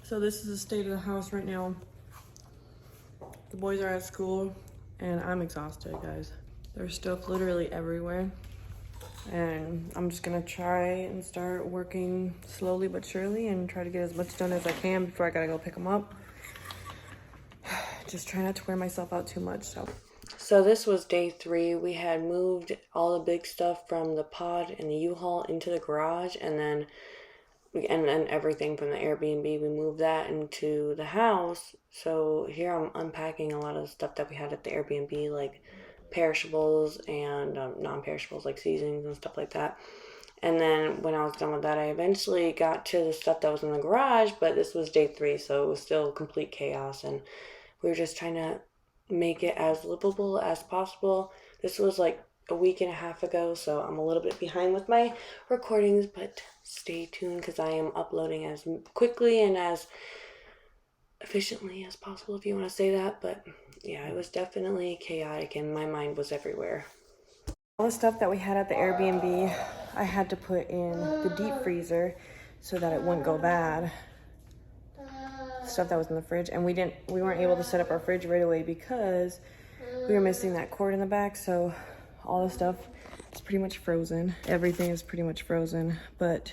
So this is the state of the house right now. The boys are at school and I'm exhausted, guys. There's stuff literally everywhere. And I'm just gonna try and start working slowly but surely and try to get as much done as I can before I gotta go pick them up. Just try not to wear myself out too much. So this was day 3. We had moved all the big stuff from the pod and the U-Haul into the garage, and then everything from the Airbnb, we moved that into the house. So here I'm unpacking a lot of the stuff that we had at the Airbnb, like perishables and non-perishables like seasonings and stuff like that. And then when I was done with that, I eventually got to the stuff that was in the garage, but this was day 3, so it was still complete chaos, and we were just trying to make it as livable as possible. This was like a week and a half ago, so I'm a little bit behind with my recordings, but stay tuned because I am uploading as quickly and as efficiently as possible, if you want to say that. But yeah, it was definitely chaotic and my mind was everywhere. All the stuff that we had at the Airbnb, I had to put in the deep freezer so that it wouldn't go bad. Stuff that was in the fridge, and we weren't able to set up our fridge right away because we were missing that cord in the back. So all the stuff is pretty much frozen. Everything is pretty much frozen, but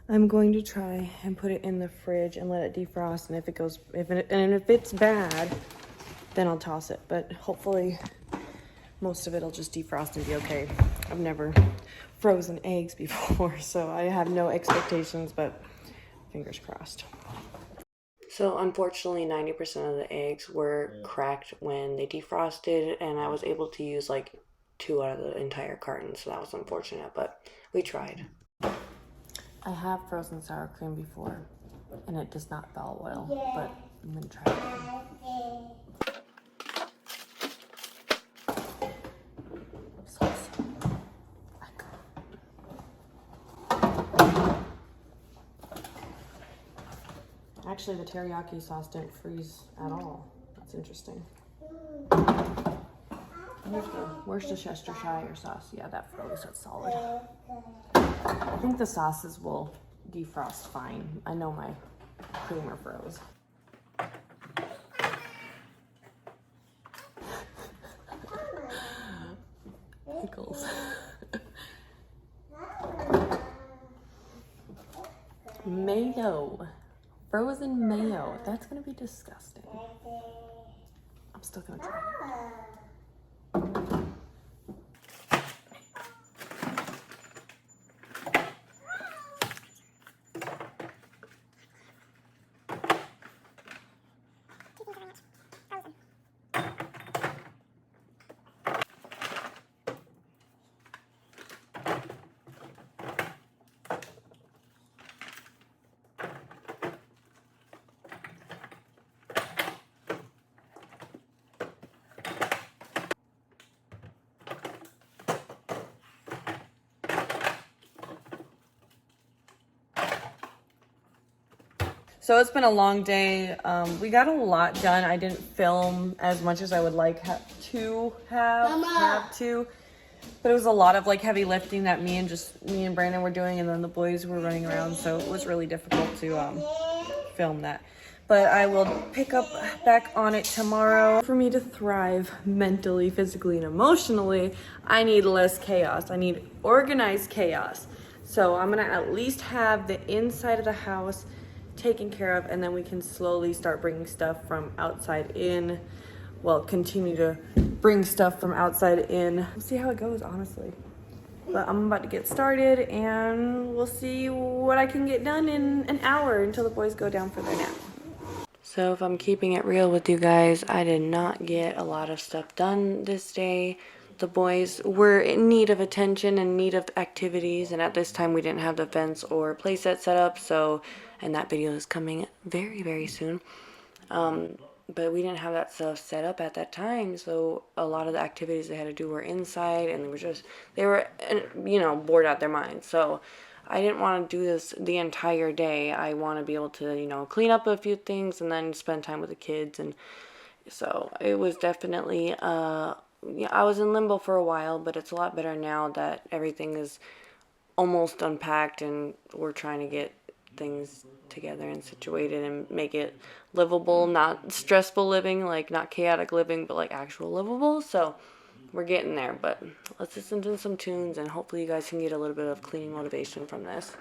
I'm going to try and put it in the fridge and let it defrost, and if it's bad, then I'll toss it. But hopefully most of it'll just defrost and be okay. I've never frozen eggs before, so I have no expectations, but fingers crossed. So unfortunately, 90% of the eggs were cracked when they defrosted, and I was able to use like 2 out of the entire carton, so that was unfortunate, but we tried. I have frozen sour cream before, and it does not thaw well, but I'm gonna try it. Actually, the teriyaki sauce didn't freeze at all. That's interesting. Where's the Worcestershire sauce? Yeah, that froze. That's solid. I think the sauces will defrost fine. I know my creamer froze. Pickles. Mayo. Frozen mayo. That's gonna be disgusting. I'm still gonna try it. So it's been a long day. We got a lot done. I didn't film as much as I would like to have to, but it was a lot of like heavy lifting that me and Brandon were doing, and then the boys were running around. So it was really difficult to film that. But I will pick up back on it tomorrow. For me to thrive mentally, physically, and emotionally, I need less chaos. I need organized chaos. So I'm gonna at least have the inside of the house taken care of, and then we can slowly start bringing stuff from outside in. Well, continue to bring stuff from outside in. We'll see how it goes, honestly. But I'm about to get started, and we'll see what I can get done in an hour until the boys go down for their nap. So if I'm keeping it real with you guys, I did not get a lot of stuff done this day. The boys were in need of attention and need of activities, and at this time we didn't have the fence or playset set up, and that video is coming very, very soon. But we didn't have that stuff set up at that time, so a lot of the activities they had to do were inside, and they were bored out their minds. So I didn't want to do this the entire day. I want to be able to, clean up a few things and then spend time with the kids. And so it was definitely, I was in limbo for a while, but it's a lot better now that everything is almost unpacked and we're trying to get things together and situated and make it livable, not stressful living, like not chaotic living, but like actual livable. So we're getting there, but let's listen to some tunes and hopefully you guys can get a little bit of cleaning motivation from this.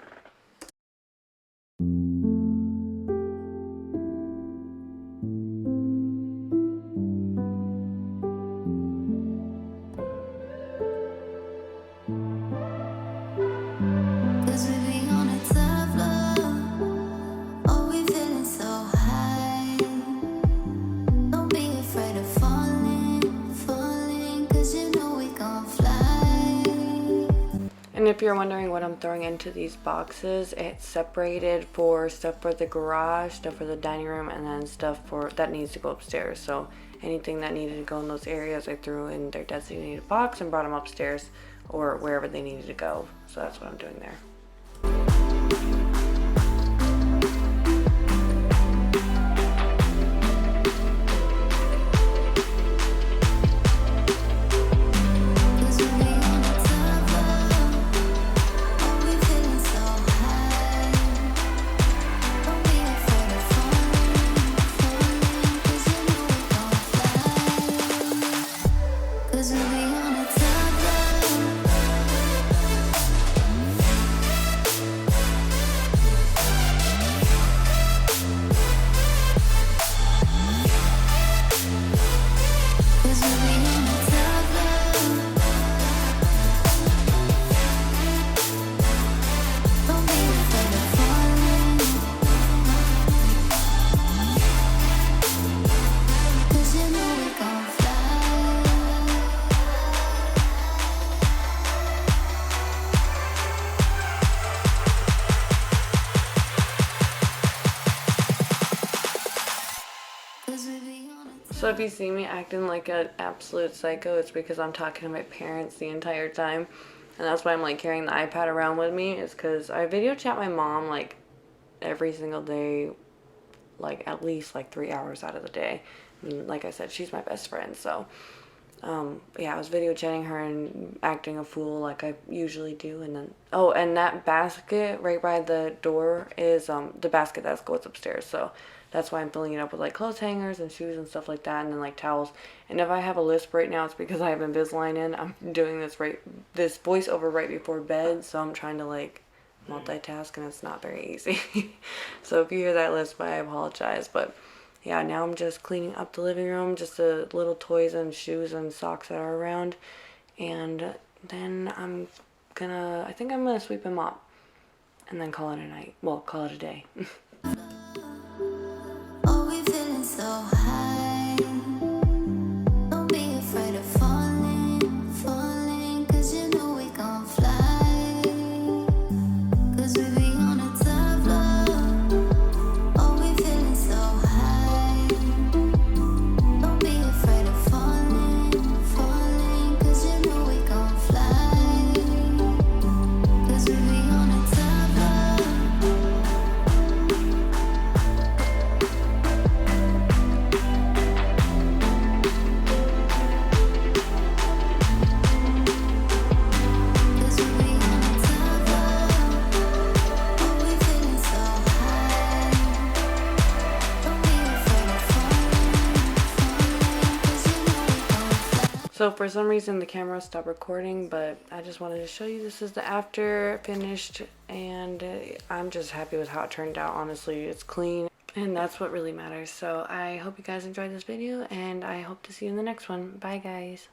And if you're wondering what I'm throwing into these boxes, it's separated for stuff for the garage, stuff for the dining room, and then stuff for that needs to go upstairs. So anything that needed to go in those areas, I threw in their designated box and brought them upstairs or wherever they needed to go. So that's what I'm doing there. So if you see me acting like an absolute psycho, it's because I'm talking to my parents the entire time. And that's why I'm like carrying the iPad around with me, is because I video chat my mom like every single day, like at least like 3 hours out of the day. I mean, like I said, she's my best friend. So yeah, I was video chatting her and acting a fool like I usually do. And then, oh, and that basket right by the door is the basket that goes upstairs. So that's why I'm filling it up with like clothes hangers and shoes and stuff like that, and then like towels. And if I have a lisp right now, it's because I have Invisalign in. I'm doing this voiceover right before bed, so I'm trying to like multitask, and it's not very easy. So if you hear that lisp, I apologize. But yeah, now I'm just cleaning up the living room, just the little toys and shoes and socks that are around, and then I think I'm gonna sweep and mop, and then call it a night. Well, call it a day. So high, don't be afraid of falling, 'cause you know we gon' fly, 'cause we be on a top floor, oh we feeling so high, don't be afraid of falling, 'cause you know we gon' fly, 'cause we be on a top floor. So for some reason the camera stopped recording, but I just wanted to show you this is the after finished, and I'm just happy with how it turned out. Honestly, it's clean, and that's what really matters. So I hope you guys enjoyed this video, and I hope to see you in the next one. Bye guys.